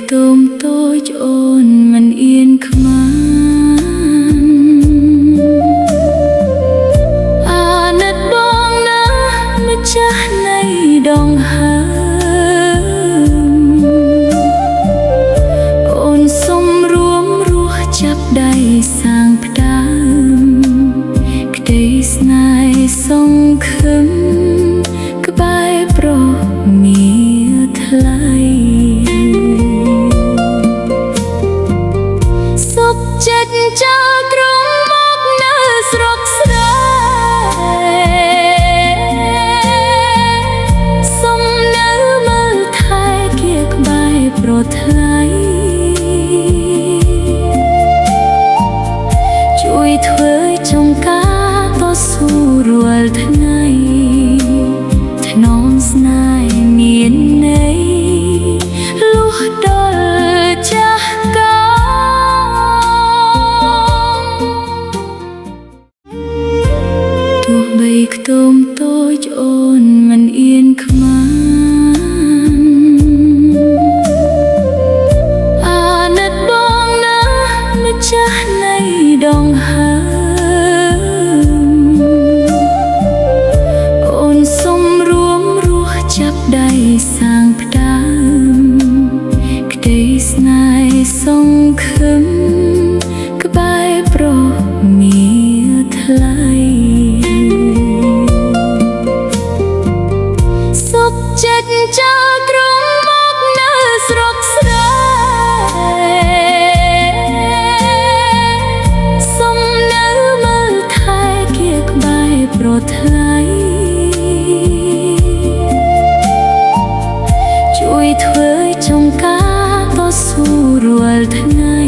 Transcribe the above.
ខ្ទមតូចអូនមិនអៀនខ្មាំអាណិតបងណាម្ចាស់នៃដងហើមអូនសុំរួមរស់ចាប់ដៃសាងផ្ដើមក្តីស្នេហ៍សង្ឃឹមក្បែរប្រុសមានថ្លៃសុខចិត្តចោលត្រង់មកនៅស្រុកស្រែសុំនៅមើលថែគៀក្បែរប្រថ្លៃជួយធ្វើចំការតស៊ូរាល់ថ្ងៃថ្នមស្នេហ៍មានន័យលុះដល់ចាស់កាលទោះបីខ្ទមតូចអូនមិនអៀនខ្មាំអាណិតបងណាម្ចាស់នៃដងហើមអូនសុំរួមរស់ចាប់ដៃសាងផ្ដើមក្តីស្នេហ៍សង្ឃឹមក្បែរប្រុសមានថ្លៃសុខចិត្តចោលត្រង់មកនៅស្រុកស្រែសុំនៅមើលថែគៀក្បែរប្រថ្លៃជួយធ្វើចំការតស៊ូរាល់ថ្ងៃ